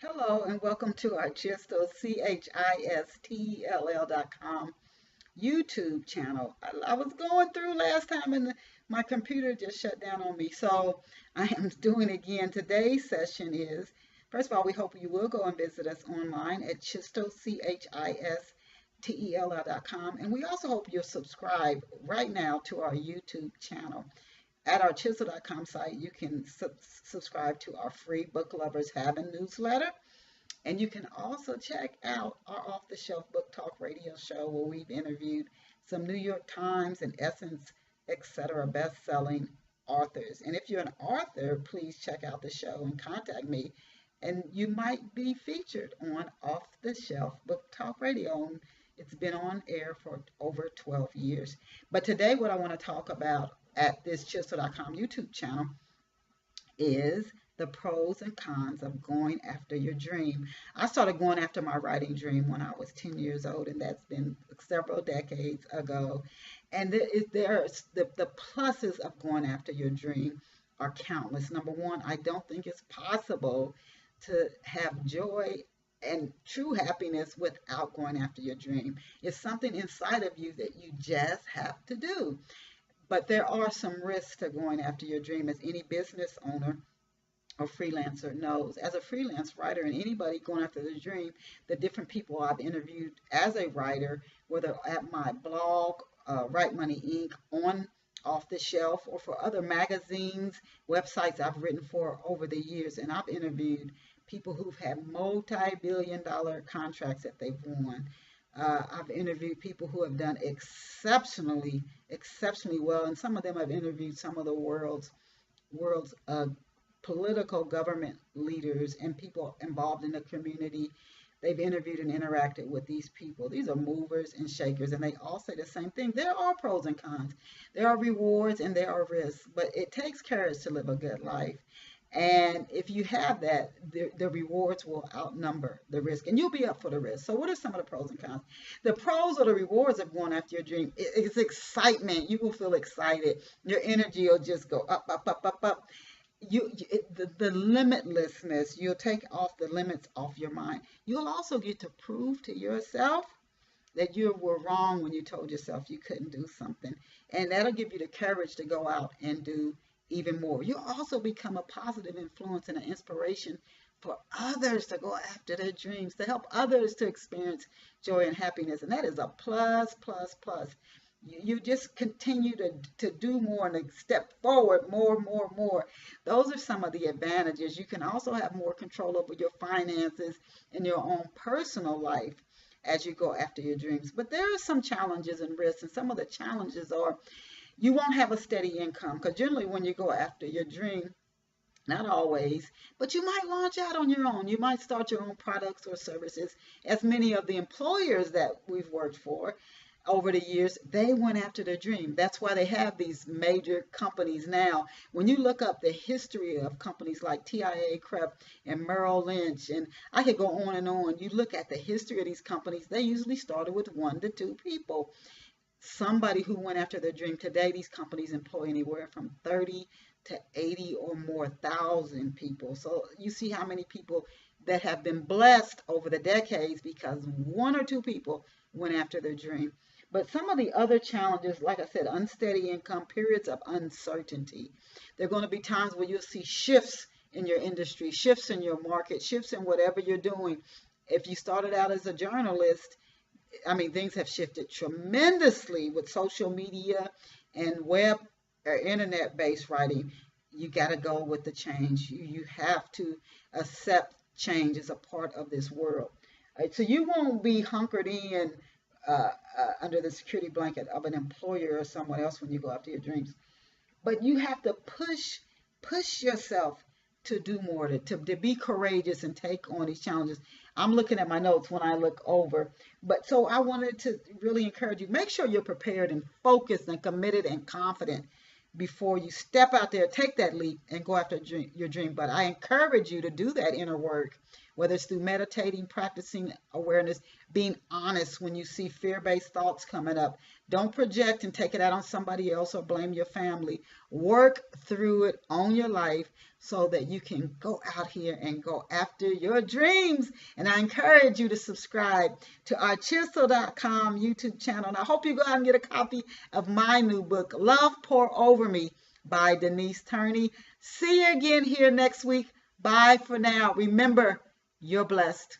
Hello and welcome to our Chistel, CHISTELL.com YouTube channel. I was going through last time and my computer just shut down on me. So I am doing it again. Today's session is, first of all, we hope you will go and visit us online at Chistel, CHISTELL.com. And we also hope you'll subscribe right now to our YouTube channel. At our chisel.com site, you can subscribe to our free Book Lovers Having newsletter. And you can also check out our Off the Shelf Book Talk radio show where we've interviewed some New York Times and Essence, etc. best-selling authors. And if you're an author, please check out the show and contact me. And you might be featured on Off the Shelf Book Talk Radio. It's been on air for over 12 years. But today what I want to talk about at this chisel.com YouTube channel is the pros and cons of going after your dream. I started going after my writing dream when I was 10 years old, and that's been several decades ago. And there's the pluses of going after your dream are countless. Number one, I don't think it's possible to have joy and true happiness without going after your dream. It's something inside of you that you just have to do. But there are some risks to going after your dream, as any business owner or freelancer knows. As a freelance writer and anybody going after their dream, the different people I've interviewed as a writer, whether at my blog, Write Money Inc., on Off the Shelf, or for other magazines, websites I've written for over the years, and I've interviewed people who've had multi-billion-dollar contracts that they've won. I've interviewed people who have done exceptionally well, and some of them I've interviewed some of the world's political government leaders and people involved in the community. They've interviewed and interacted with these people. These are movers and shakers, and they all say the same thing. There are pros and cons. There are rewards and there are risks, but it takes courage to live a good life. And if you have that, the rewards will outnumber the risk, and you'll be up for the risk. So what are some of the pros and cons? The pros or the rewards of going after your dream, it's excitement. You will feel excited. Your energy will just go up, up, up, up, up. The limitlessness, you'll take off the limits off your mind. You'll also get to prove to yourself that you were wrong when you told yourself you couldn't do something. And that'll give you the courage to go out and do even more. You'll also become a positive influence and an inspiration for others to go after their dreams, to help others to experience joy and happiness. And that is a plus, plus, plus. You just continue to do more and to step forward more. Those are some of the advantages. You can also have more control over your finances and your own personal life as you go after your dreams. But there are some challenges and risks, and some of the challenges are you won't have a steady income, because generally when you go after your dream, not always, but you might launch out on your own. You might start your own products or services, as many of the employers that we've worked for over the years, they went after their dream. That's why they have these major companies now. When you look up the history of companies like TIAA, CREP, and Merrill Lynch, and I could go on and on, you look at the history of these companies, they usually started with 1 to 2 people. Somebody who went after their dream. Today, these companies employ anywhere from 30 to 80 or more thousand people. So you see how many people that have been blessed over the decades because 1 or 2 people went after their dream. But some of the other challenges, like I said, unsteady income, periods of uncertainty. There are going to be times where you'll see shifts in your industry, shifts in your market, shifts in whatever you're doing. If you started out as a journalist, I mean, things have shifted tremendously with social media and web or internet-based writing. You got to go with the change. You have to accept change as a part of this world. Right? So you won't be hunkered in under the security blanket of an employer or someone else when you go after your dreams. But you have to push yourself to do more, to be courageous and take on these challenges. I'm looking at my notes when I look over. But so I wanted to really encourage you, make sure you're prepared and focused and committed and confident before you step out there, take that leap and go after your dream. But I encourage you to do that inner work, whether it's through meditating, practicing awareness, being honest when you see fear-based thoughts coming up. Don't project and take it out on somebody else or blame your family. Work through it, own your life, so that you can go out here and go after your dreams. And I encourage you to subscribe to our Chisel.com YouTube channel. And I hope you go out and get a copy of my new book, Love Pour Over Me by Denise Turney. See you again here next week. Bye for now. Remember, you're blessed.